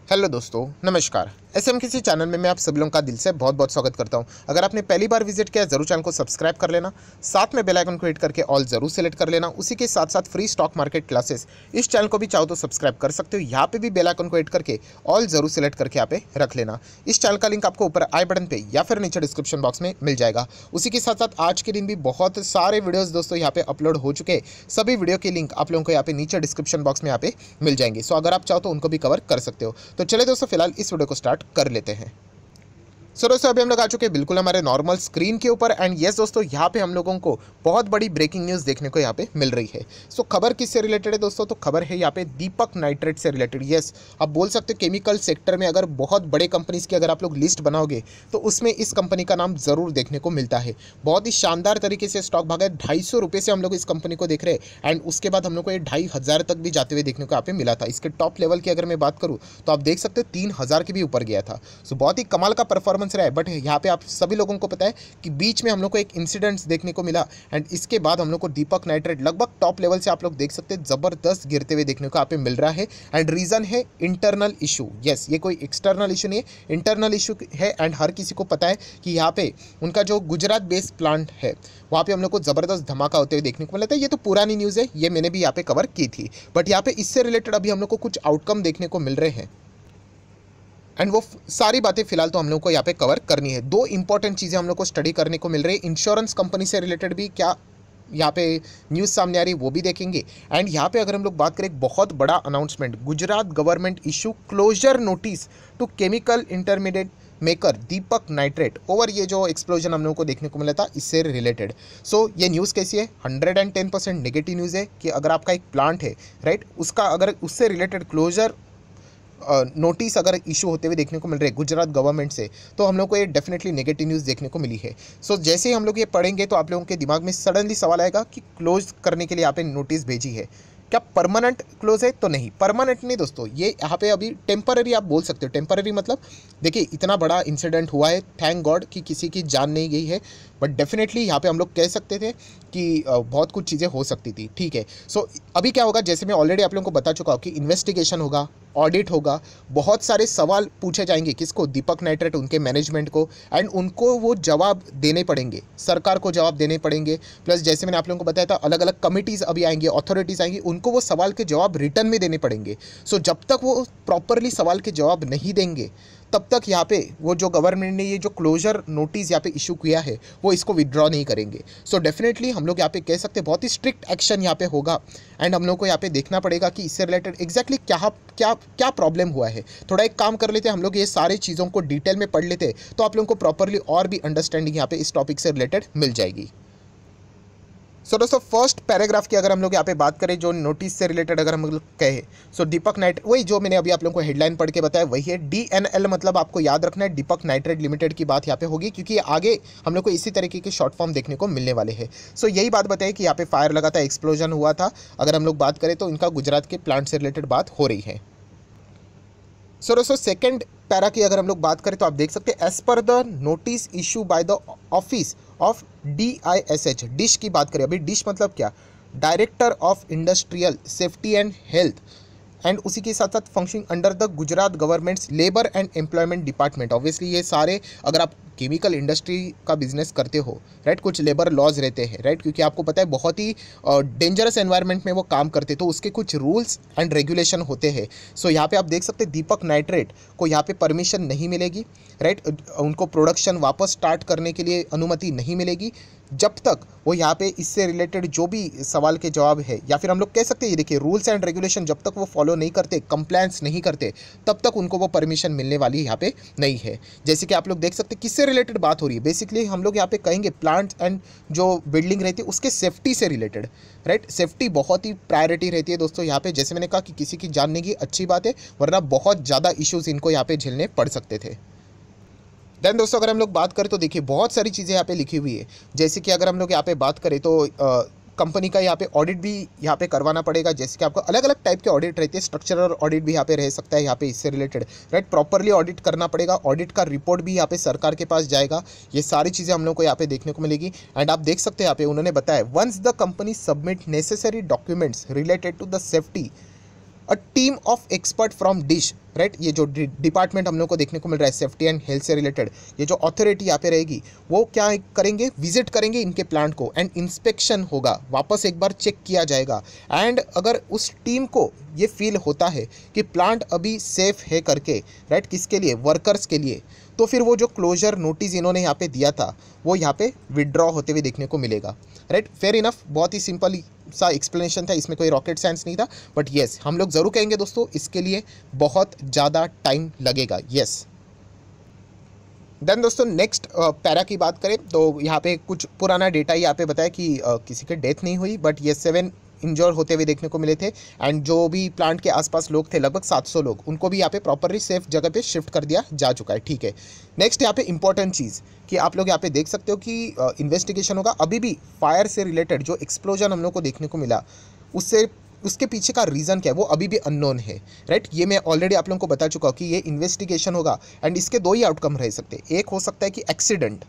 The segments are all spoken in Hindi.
हेलो दोस्तों, नमस्कार। एसएम किसी चैनल में मैं आप सभी लोगों का दिल से बहुत बहुत स्वागत करता हूं। अगर आपने पहली बार विजिट किया जरूर चैनल को सब्सक्राइब कर लेना, साथ में बेल आइकन को हिट करके ऑल जरूर सेलेक्ट कर लेना। उसी के साथ साथ फ्री स्टॉक मार्केट क्लासेस इस चैनल को भी चाहो तो सब्सक्राइब कर सकते हो। यहाँ पे भी बेल आइकन को हिट करके ऑल जरूर सेलेक्ट करके यहाँ पे रख लेना। इस चैनल का लिंक आपको ऊपर आई बटन पे या फिर नीचे डिस्क्रिप्शन बॉक्स में मिल जाएगा। उसी के साथ साथ आज के दिन भी बहुत सारे वीडियोस दोस्तों यहाँ पे अपलोड हो चुके हैं। सभी वीडियो के लिंक आप लोगों को यहाँ पे नीचे डिस्क्रिप्शन बॉक्स में यहाँ पे मिल जाएंगे। सो अगर आप चाहो तो उनको भी कवर कर सकते हो। तो चले दोस्तों, फिलहाल इस वीडियो को स्टार्ट कर लेते हैं। सो दोस्तों, अभी हम लोग आ चुके हैं बिल्कुल हमारे नॉर्मल स्क्रीन के ऊपर। एंड यस दोस्तों, यहाँ पे हम लोगों को बहुत बड़ी ब्रेकिंग न्यूज़ देखने को यहाँ पे मिल रही है। सो खबर किससे रिलेटेड है दोस्तों? तो खबर है यहाँ पे दीपक नाइट्रेट से रिलेटेड। यस, आप बोल सकते हो केमिकल सेक्टर में अगर बहुत बड़े कंपनीज की अगर आप लोग लिस्ट बनाओगे तो उसमें इस कंपनी का नाम ज़रूर देखने को मिलता है। बहुत ही शानदार तरीके से स्टॉक भागा है। 250 रुपये से हम लोग इस कंपनी को देख रहे हैं एंड उसके बाद हम लोग को ये 2500 तक भी जाते हुए देखने को यहाँ पे मिला था। इसके टॉप लेवल की अगर मैं बात करूँ तो आप देख सकते हो 3000 के भी ऊपर गया था। सो बहुत ही कमाल का परफॉर्मेंस रहा है। बट यहाँ पे आप सभी लोगों को पता है कि बीच में हम लोग को एक इंसिडेंट देखने को मिला एंड इसके बाद हम लोग को दीपक नाइट्रेट लगभग टॉप लेवल से आप लोग देख सकते हैं जबरदस्त गिरते हुए देखने को यहाँ पे मिल रहा है। एंड रीजन है इंटरनल इशू। यस, ये कोई एक्सटर्नल इशू नहीं है, इंटरनल इशू है। एंड हर किसी को पता है कि यहाँ पे उनका जो गुजरात बेस्ड प्लांट है वहाँ पे हम लोग को जबरदस्त धमाका होते हुए देखने को मिला था। ये तो पुरानी न्यूज़ है, ये मैंने भी यहाँ पे कवर की थी। बट यहाँ पे इससे रिलेटेड अभी हम लोग को कुछ आउटकम देखने को मिल रहे हैं एंड वो सारी बातें फिलहाल तो हम लोग को यहाँ पे कवर करनी है। दो इंपॉर्टेंट चीज़ें हम लोग को स्टडी करने को मिल रही है। इंश्योरेंस कंपनी से रिलेटेड भी क्या यहाँ पे न्यूज़ सामने आ रही है वो भी देखेंगे। एंड यहाँ पे अगर हम लोग बात करें, एक बहुत बड़ा announcement, Gujarat government issue closure notice to chemical intermediate maker Deepak nitrate over ये जो एक्सप्लोजन हम लोगों को देखने को मिला था इससे रिलेटेड। सो ये न्यूज़ कैसी है? 110% नेगेटिव न्यूज़ है कि अगर आपका एक प्लांट है राइट, उसका अगर उससे रिलेटेड क्लोजर नोटिस अगर इशू होते हुए देखने को मिल रहे हैं गुजरात गवर्नमेंट से, तो हम लोग को ये डेफिनेटली नेगेटिव न्यूज़ देखने को मिली है। सो जैसे ही हम लोग ये पढ़ेंगे तो आप लोगों के दिमाग में सडनली सवाल आएगा कि क्लोज करने के लिए यहाँ पे नोटिस भेजी है, क्या परमानेंट क्लोज है? तो नहीं, परमानेंट नहीं दोस्तों। ये यहाँ पे अभी टेम्पररी आप बोल सकते हो। टेम्पररी मतलब देखिए, इतना बड़ा इंसिडेंट हुआ है, थैंक गॉड कि किसी की जान नहीं गई है। बट डेफिनेटली यहाँ पे हम लोग कह सकते थे कि बहुत कुछ चीज़ें हो सकती थी। ठीक है, सो अभी क्या होगा, जैसे मैं ऑलरेडी आप लोगों को बता चुका हूँ कि इन्वेस्टिगेशन होगा, ऑडिट होगा, बहुत सारे सवाल पूछे जाएंगे। किसको? दीपक नाइट्रेट, उनके मैनेजमेंट को। एंड उनको वो जवाब देने पड़ेंगे, सरकार को जवाब देने पड़ेंगे। प्लस जैसे मैंने आप लोगों को बताया था, अलग अलग कमिटीज़ अभी आएंगी, अथॉरिटीज़ आएंगी, उनको वो सवाल के जवाब रिटर्न में देने पड़ेंगे। सो जब तक वो प्रॉपरली सवाल के जवाब नहीं देंगे तब तक यहाँ पे वो जो गवर्नमेंट ने ये जो क्लोजर नोटिस यहाँ पे इशू किया है वो इसको विड्रॉ नहीं करेंगे। सो डेफिनेटली हम लोग यहाँ पे कह सकते हैं बहुत ही स्ट्रिक्ट एक्शन यहाँ पे होगा। एंड हम लोग को यहाँ पे देखना पड़ेगा कि इससे रिलेटेड एग्जैक्टली क्या क्या क्या प्रॉब्लम हुआ है। थोड़ा एक काम कर लेते हैं, हम लोग ये सारी चीज़ों को डिटेल में पढ़ लेते हैं तो आप लोगों को प्रॉपरली और भी अंडरस्टैंडिंग यहाँ पे इस टॉपिक से रिलेटेड मिल जाएगी। सो दोस्तों, फर्स्ट पैराग्राफ की अगर हम लोग यहाँ पे बात करें, जो नोटिस से रिलेटेड अगर हम लोग कहें, सो दीपक नाइट्रेट, वही जो मैंने अभी आप लोगों को हेडलाइन पढ़ के बताया वही है। DNL मतलब आपको याद रखना है, दीपक नाइट्रेट लिमिटेड की बात यहाँ पे होगी, क्योंकि आगे हम लोग को इसी तरीके के शॉर्ट फॉर्म देखने को मिलने वाले हैं। सो यही बात बताइए कि यहाँ पे फायर लगा था, एक्सप्लोजन हुआ था। अगर हम लोग बात करें तो इनका गुजरात के प्लांट से रिलेटेड बात हो रही है। सो दोस्तों, सेकेंड पैरा की अगर हम लोग बात करें तो आप देख सकते हैं, as per the notice issue by the office of DISH, DISH की बात करें। अभी डिश मतलब क्या? Director of industrial safety and health, and उसी के साथ साथ functioning under the Gujarat government's labour and employment department. Obviously ये सारे, अगर आप केमिकल इंडस्ट्री का बिजनेस करते हो राइट, कुछ लेबर लॉज रहते हैं राइट, क्योंकि आपको पता है बहुत ही डेंजरस एनवायरनमेंट में वो काम करते हैं तो उसके कुछ रूल्स एंड रेगुलेशन होते हैं। सो यहाँ पे आप देख सकते हैं दीपक नाइट्रेट को यहाँ पे परमिशन नहीं मिलेगी राइट, उनको प्रोडक्शन वापस स्टार्ट करने के लिए अनुमति नहीं मिलेगी जब तक वो यहाँ पे इससे रिलेटेड जो भी सवाल के जवाब है, या फिर हम लोग कह सकते हैं ये देखिए रूल्स एंड रेगुलेशन जब तक वो फॉलो नहीं करते, कंप्लायंस नहीं करते, तब तक उनको वो परमिशन मिलने वाली यहाँ पे नहीं है। जैसे कि आप लोग देख सकते हैं किससे रिलेटेड बात हो रही है। बेसिकली हम लोग यहाँ पे कहेंगे प्लांट एंड जो बिल्डिंग रहती है उसके सेफ्टी से रिलेटेड राइट। सेफ्टी बहुत ही प्रायोरिटी रहती है दोस्तों यहाँ पे। जैसे मैंने कहा कि किसी की जानने की अच्छी बात है, वरना बहुत ज़्यादा इश्यूज़ इनको यहाँ पे झेलने पड़ सकते थे। देन दोस्तों, अगर हम लोग बात करें तो देखिए बहुत सारी चीज़ें यहाँ पे लिखी हुई है। जैसे कि अगर हम लोग यहाँ पे बात करें तो कंपनी का यहाँ पे ऑडिट भी यहाँ पे करवाना पड़ेगा। जैसे कि आपको अलग अलग टाइप के ऑडिट रहते हैं, स्ट्रक्चरल ऑडिट भी यहाँ पे रह सकता है यहाँ पे इससे रिलेटेड राइट, प्रॉपरली ऑडिट करना पड़ेगा। ऑडिट का रिपोर्ट भी यहाँ पे सरकार के पास जाएगा। ये सारी चीज़ें हम लोग को यहाँ पे देखने को मिलेगी। एंड आप देख सकते हैं यहाँ पे उन्होंने बताया, once the company submit necessary documents related to the safety, a team of expert from DISH right. ये जो डिपार्टमेंट हम लोग को देखने को मिल रहा है सेफ्टी एंड हेल्थ से रिलेटेड, ये जो अथॉरिटी यहाँ पे रहेगी वो क्या करेंगे, विजिट करेंगे इनके प्लांट को एंड इंस्पेक्शन होगा, वापस एक बार चेक किया जाएगा। एंड अगर उस टीम को ये फील होता है कि प्लांट अभी सेफ है करके, राइट, किसके लिए, वर्कर्स के लिए, तो फिर वो जो क्लोजर नोटिस इन्होंने यहाँ पे दिया था वो यहाँ पे विड्रॉ होते हुए देखने को मिलेगा, राइट। फेयर इनफ, बहुत ही सिंपल सा एक्सप्लेनेशन था, इसमें कोई रॉकेट साइंस नहीं था। बट येस, हम लोग ज़रूर कहेंगे दोस्तों इसके लिए बहुत ज़्यादा टाइम लगेगा। येस। देन दोस्तों नेक्स्ट पैरा की बात करें तो यहाँ पे कुछ पुराना डेटा यहाँ पे बताया कि किसी की डेथ नहीं हुई, बट ये 7 इंजोर होते हुए देखने को मिले थे। एंड जो भी प्लांट के आसपास लोग थे, लगभग 700 लोग, उनको भी यहाँ पे प्रॉपरली सेफ जगह पे शिफ्ट कर दिया जा चुका है। ठीक है। नेक्स्ट यहाँ पे इंपॉर्टेंट चीज़ कि आप लोग यहाँ पे देख सकते हो कि इन्वेस्टिगेशन होगा। अभी भी फायर से रिलेटेड जो एक्सप्लोजन हम लोग को देखने को मिला उसके पीछे का रीज़न क्या है वो अभी भी अननोन है, राइट। ये मैं ऑलरेडी आप लोगों को बता चुका हूँ कि ये इन्वेस्टिगेशन होगा एंड इसके 2 ही आउटकम रह सकते हैं। एक हो सकता है कि एक्सीडेंट,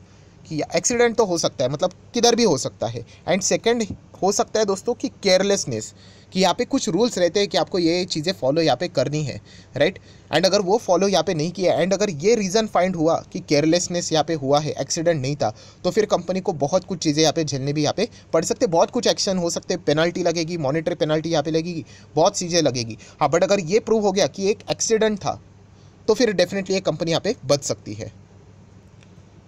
कि एक्सीडेंट तो हो सकता है, मतलब किधर भी हो सकता है। एंड सेकंड हो सकता है दोस्तों कि केयरलेसनेस, कि यहाँ पे कुछ रूल्स रहते हैं कि आपको ये चीज़ें फॉलो यहाँ पे करनी है, राइट। एंड अगर वो फॉलो यहाँ पे नहीं किया एंड अगर ये रीज़न फाइंड हुआ कि केयरलेसनेस यहाँ पे हुआ है, एक्सीडेंट नहीं था, तो फिर कंपनी को बहुत कुछ चीज़ें यहाँ पे झेलने भी यहाँ पे पड़ सकते, बहुत कुछ एक्शन हो सकते, पेनल्टी लगेगी, मॉनिटरी पेनल्टी यहाँ पे लगेगी, बहुत चीज़ें लगेगी। हाँ, बट अगर ये प्रूव हो गया कि एक एक्सीडेंट था तो फिर डेफिनेटली ये कंपनी यहाँ पे बच सकती है।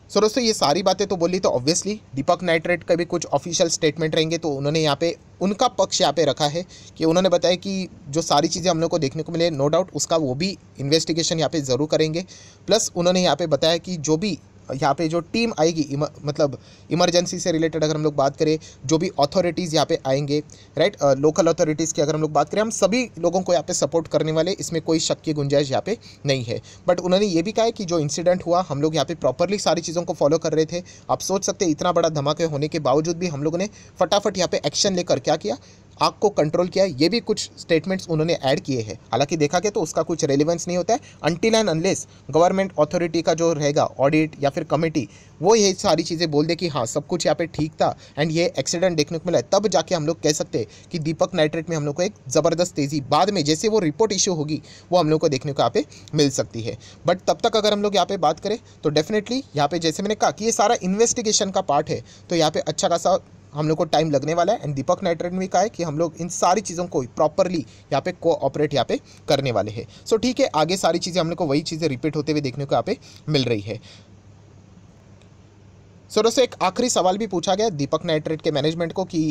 सो दोस्तों ये सारी बातें तो बोली, तो ऑब्वियसली दीपक नाइट्रेट का भी कुछ ऑफिशियल स्टेटमेंट रहेंगे, तो उन्होंने यहाँ पे उनका पक्ष यहाँ पे रखा है कि उन्होंने बताया कि जो सारी चीज़ें हम लोग को देखने को मिले, नो डाउट उसका वो भी इन्वेस्टिगेशन यहाँ पे ज़रूर करेंगे। प्लस उन्होंने यहाँ पे बताया कि जो भी यहाँ पे जो टीम आएगी, मतलब इमरजेंसी से रिलेटेड अगर हम लोग बात करें, जो भी अथॉरिटीज़ यहाँ पे आएंगे, राइट, लोकल अथॉरिटीज़ की अगर हम लोग बात करें, हम सभी लोगों को यहाँ पे सपोर्ट करने वाले, इसमें कोई शक की गुंजाइश यहाँ पे नहीं है। बट उन्होंने ये भी कहा है कि जो इंसिडेंट हुआ, हम लोग यहाँ पे प्रॉपरली सारी चीज़ों को फॉलो कर रहे थे। आप सोच सकते हैं इतना बड़ा धमाके होने के बावजूद भी हम लोगों ने फटाफट यहाँ पे एक्शन लेकर क्या किया, आग को कंट्रोल किया। ये भी कुछ स्टेटमेंट्स उन्होंने ऐड किए हैं। हालांकि देखा गया तो उसका कुछ रेलिवेंस नहीं होता है until and unless government authority का जो रहेगा ऑडिट या फिर कमेटी, वो ये सारी चीज़ें बोल दे कि हाँ सब कुछ यहाँ पे ठीक था एंड ये एक्सीडेंट देखने को मिला है, तब जाके हम लोग कह सकते हैं कि दीपक नाइट्रेट में हम लोग को एक ज़बरदस्त तेज़ी बाद में जैसे वो रिपोर्ट इशू होगी वो हम लोग को देखने को यहाँ पे मिल सकती है। बट तब तक अगर हम लोग यहाँ पे बात करें तो डेफिनेटली यहाँ पे जैसे मैंने कहा कि ये सारा इन्वेस्टिगेशन का पार्ट है, तो यहाँ पे अच्छा खासा हम लोग को टाइम लगने वाला है। एंड दीपक नाइट्रेट ने भी कहा है कि हम लोग इन सारी चीज़ों को प्रॉपरली यहाँ पे कोऑपरेट यहाँ पे करने वाले हैं। सो ठीक है, आगे सारी चीज़ें हम लोग को वही चीज़ें रिपीट होते हुए देखने को यहाँ पे मिल रही है। सो दोस्तों एक आखिरी सवाल भी पूछा गया दीपक नाइट्रेट के मैनेजमेंट को कि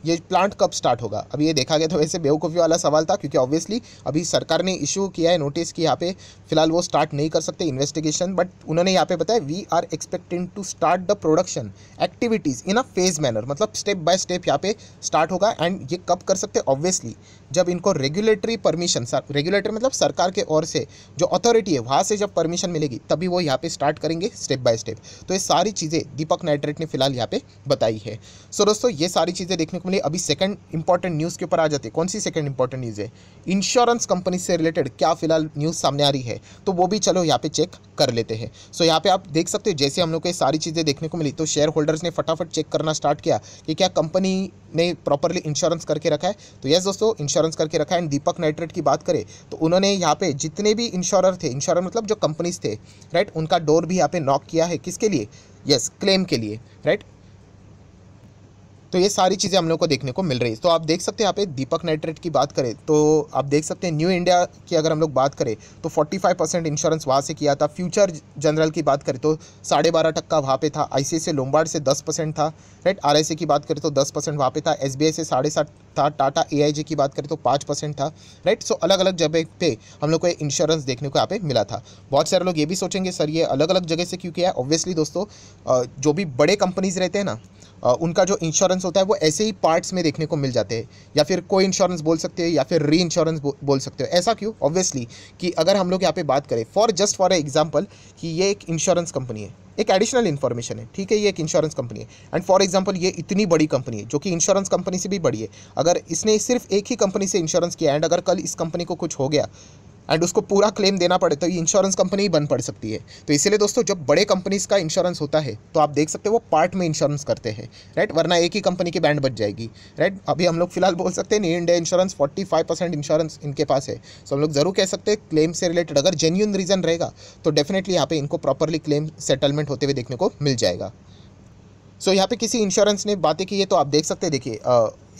ये प्लांट कब स्टार्ट होगा। अभी ये देखा गया तो वैसे बेवकूफ़ी वाला सवाल था, क्योंकि ऑब्वियसली अभी सरकार ने इशू किया है नोटिस कि यहाँ पे फिलहाल वो स्टार्ट नहीं कर सकते इन्वेस्टिगेशन। बट उन्होंने यहाँ पे बताया we are expecting to start the production activities in a phase manner, मतलब स्टेप बाय स्टेप यहाँ पे स्टार्ट होगा। एंड ये कब कर सकते हैं, ऑब्वियसली जब इनको रेगुलेटरी परमिशन, रेगुलेटरी मतलब सरकार के ओर से जो अथॉरिटी है वहाँ से जब परमिशन मिलेगी तभी वो यहाँ पे स्टार्ट करेंगे स्टेप बाय स्टेप। तो ये सारी चीज़ें दीपक नाइट्रेट ने फिलहाल यहाँ पे बताई है। सो दोस्तों ये सारी चीज़ें देखने को मिली। अभी सेकंड इंपॉर्टेंट न्यूज़ के ऊपर आ जाते हैं। कौन सी सेकंड इंपॉर्टेंट न्यूज़ है, इंश्योरेंस कंपनी से रिलेटेड क्या फिलहाल न्यूज़ सामने आ रही है, तो वो भी चलो यहाँ पे चेक कर लेते हैं। सो यहाँ पे आप देख सकते हो जैसे हम लोग को ये सारी चीज़ें देखने को मिली, तो शेयर होल्डर्स ने फटाफट चेक करना स्टार्ट किया कि क्या कंपनी ने प्रॉपरली इंश्योरेंस करके रखा है। तो यस दोस्तों, इंश्योरेंस करके रखा है। एंड दीपक नाइट्रेट की बात करें तो उन्होंने यहाँ पे जितने भी इंश्योरर थे, इंश्योरर मतलब जो कंपनीज थे, राइट, उनका डोर भी यहाँ पे नॉक किया है। किसके लिए, यस, क्लेम के लिए, राइट। तो ये सारी चीज़ें हम लोग को देखने को मिल रही है। तो आप देख सकते हैं यहाँ पे दीपक नाइट्रेट की बात करें तो आप देख सकते हैं न्यू इंडिया की अगर हम लोग बात करें तो 45% इंश्योरेंस वहाँ से किया था। फ्यूचर जनरल की बात करें तो 12.5% वहाँ पे था। ICICI लोम्बार्ड से 10% था, राइट। RIC की बात करें तो 10% वहाँ पे था। SBI से 7.5% था। टाटा AIG की बात करें तो 5% था, राइट। सो अलग अलग जगह पे हम लोग को इंश्योरेंस देखने को यहाँ पे मिला था। बहुत सारे लोग ये भी सोचेंगे सर ये अलग अलग जगह से क्यों किया है। ऑब्वियसली दोस्तों जो भी बड़े कंपनीज रहते हैं ना, उनका जो इंश्योरेंस होता है वो ऐसे ही पार्ट्स में देखने को मिल जाते हैं, या फिर कोई इंश्योरेंस बोल सकते हैं या फिर री इंश्योरेंस बोल सकते हो। ऐसा क्यों, ऑब्वियसली कि अगर हम लोग यहाँ पे बात करें फॉर एग्जांपल कि ये एक इंश्योरेंस कंपनी है, एक एडिशनल इन्फॉर्मेशन है, ठीक है, ये एक इंश्योरेंस कंपनी है। एंड फॉर एग्जांपल ये इतनी बड़ी कंपनी है जो कि इंश्योरेंस कंपनी से भी बड़ी है। अगर इसने सिर्फ एक ही कंपनी से इंश्योरेंस किया एंड अगर कल इस कंपनी को कुछ हो गया एंड उसको पूरा क्लेम देना पड़े तो ये इंश्योरेंस कंपनी ही बन पड़ सकती है। तो इसीलिए दोस्तों जब बड़े कंपनीज का इंश्योरेंस होता है तो आप देख सकते हो वो पार्ट में इंश्योरेंस करते हैं, राइट, वरना एक ही कंपनी की बैंड बच जाएगी, राइट। अभी हम लोग फिलहाल बोल सकते हैं नहीं, इंडिया इंश्योरेंस 45% इंश्योरेंस इनके पास है। सो हम लोग जरूर कह सकते हैं क्लेम से रिलेटेड अगर जेन्युइन रीजन रहेगा तो डेफिनेटली यहाँ पे इनको प्रॉपरली क्लेम सेटलमेंट होते हुए देखने को मिल जाएगा। सो यहाँ पे किसी इंश्योरेंस ने बातें की है तो आप देख सकते हैं, देखिए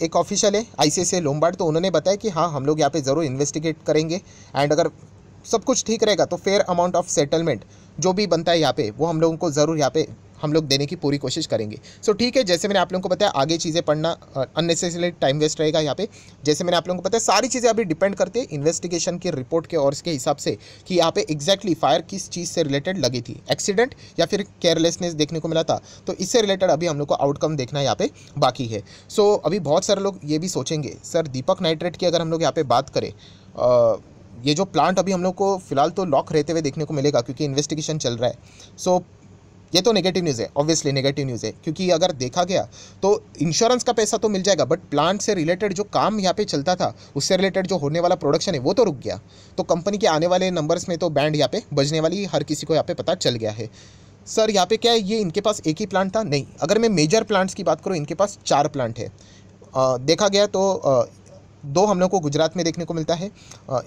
एक ऑफिशियल है ICICI लोम्बार्ड, तो उन्होंने बताया कि हाँ हम लोग यहाँ पे ज़रूर इन्वेस्टिगेट करेंगे एंड अगर सब कुछ ठीक रहेगा तो फेयर अमाउंट ऑफ सेटलमेंट जो भी बनता है यहाँ पे वो हम लोगों को ज़रूर यहाँ पे हम लोग देने की पूरी कोशिश करेंगे। सो ठीक है, जैसे मैंने आप लोगों को बताया आगे चीज़ें पढ़ना अननेसेसरी टाइम वेस्ट रहेगा यहाँ पे। जैसे मैंने आप लोगों को बताया सारी चीज़ें अभी डिपेंड करती है इन्वेस्टिगेशन की रिपोर्ट के और इसके हिसाब से कि यहाँ पे एग्जैक्टली फायर किस चीज़ से रिलेटेड लगी थी, एक्सीडेंट या फिर केयरलेसनेस देखने को मिला था, तो इससे रिलेटेड अभी हम लोग को आउटकम देखना यहाँ पे बाकी है। सो अभी बहुत सारे लोग ये भी सोचेंगे सर दीपक नाइट्रेट की अगर हम लोग यहाँ पे बात करें, ये जो प्लांट अभी हम लोग को फिलहाल तो लॉक रहते हुए देखने को मिलेगा क्योंकि इन्वेस्टिगेशन चल रहा है। सो ये तो नेगेटिव न्यूज़ है, ऑब्वियसली नेगेटिव न्यूज़ है, क्योंकि अगर देखा गया तो इंश्योरेंस का पैसा तो मिल जाएगा बट प्लांट से रिलेटेड जो काम यहाँ पे चलता था उससे रिलेटेड जो होने वाला प्रोडक्शन है वो तो रुक गया। तो कंपनी के आने वाले नंबर्स में तो बैंड यहाँ पे बजने वाली हर किसी को यहाँ पे पता चल गया है। सर यहाँ पे क्या है, ये इनके पास एक ही प्लांट था? नहीं, अगर मैं मेजर प्लांट्स की बात करूँ इनके पास 4 प्लांट है। देखा गया तो 2 हम लोग को गुजरात में देखने को मिलता है,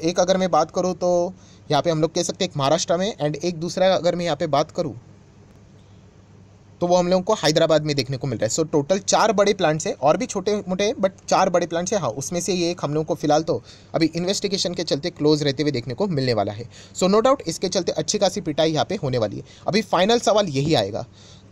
एक अगर मैं बात करूँ तो यहाँ पे हम लोग कह सकते हैं एक महाराष्ट्र में, एंड एक दूसरा अगर मैं यहाँ पे बात करूँ तो वो हम लोगों को हैदराबाद में देखने को मिल रहा है। सो टोटल 4 बड़े प्लांट्स है, और भी छोटे मोटे बट 4 बड़े प्लांट्स है। हाँ, उसमें से ये एक हम लोगों को फिलहाल तो अभी इन्वेस्टिगेशन के चलते क्लोज रहते हुए देखने को मिलने वाला है। सो नो डाउट इसके चलते अच्छी खासी पिटाई यहाँ पे होने वाली है। अभी फाइनल सवाल यही आएगा,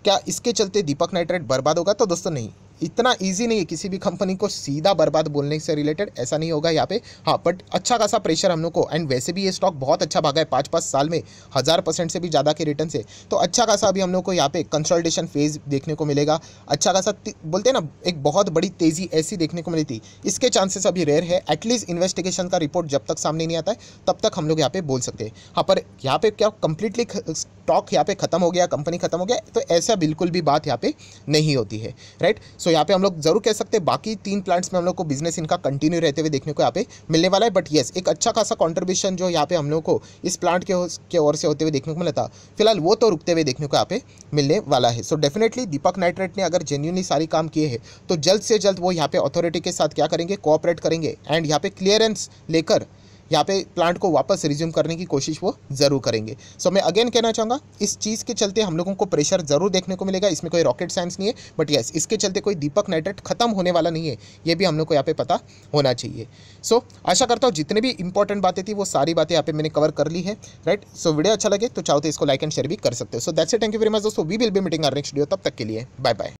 क्या इसके चलते दीपक नाइट्रेट बर्बाद होगा? तो दोस्तों नहीं, इतना इजी नहीं है किसी भी कंपनी को सीधा बर्बाद बोलने से रिलेटेड, ऐसा नहीं होगा यहाँ पे। हाँ, बट अच्छा खासा प्रेशर हम लोग को, एंड वैसे भी ये स्टॉक बहुत अच्छा भागा है 5-5 साल में 1000% से भी ज़्यादा के रिटर्न से, तो अच्छा खासा अभी हम लोग को यहाँ पे कंसोलिडेशन फेज देखने को मिलेगा। अच्छा खासा बोलते हैं ना एक बहुत बड़ी तेज़ी ऐसी देखने को मिली थी, इसके चांसेस अभी रेयर है। एटलीस्ट इन्वेस्टिगेशन का रिपोर्ट जब तक सामने नहीं आता है तब तक हम लोग यहाँ पे बोल सकते हैं। हाँ, पर यहाँ पे क्या कंप्लीटली स्टॉक यहाँ पे खत्म हो गया, कंपनी खत्म हो गया, तो ऐसा बिल्कुल भी बात यहाँ पे नहीं होती है, राइट। सो यहाँ पे हम लोग जरूर कह सकते हैं बाकी 3 प्लांट्स में हम लोग को बिजनेस इनका कंटिन्यू रहते हुए देखने को यहाँ पे मिलने वाला है। बट येस, एक अच्छा खासा कंट्रीब्यूशन जो यहाँ पे हम लोग को इस प्लांट के ओर से होते हुए देखने को मिला था, फिलहाल वो तो रुकते हुए देखने को यहाँ पे मिलने वाला है। सो डेफिनेटली दीपक नाइट्रेट ने अगर जेन्युइनली सारी काम किए हैं तो जल्द से जल्द वो यहाँ पे अथॉरिटी के साथ क्या करेंगे, कोऑपरेट करेंगे एंड यहाँ पे क्लियरेंस लेकर यहाँ पे प्लांट को वापस रिज्यूम करने की कोशिश वो ज़रूर करेंगे। सो मैं अगेन कहना चाहूँगा इस चीज़ के चलते हम लोगों को प्रेशर ज़रूर देखने को मिलेगा, इसमें कोई रॉकेट साइंस नहीं है, बट यस इसके चलते कोई दीपक नाइट्रेट खत्म होने वाला नहीं है, ये भी हम लोग को यहाँ पे पता होना चाहिए। सो आशा करता हूँ जितने भी इंपॉर्टेंट बातें थी वो सारी बातें यहाँ पे मैंने कवर कर ली है, राइट। सो वीडियो अच्छा लगे तो चाहो तो इसको लाइक एंड शेयर भी कर सकते हो। So that's it, thank you very much दोस्तों, we will be meeting our next video, तब तक के लिए बाय बाय।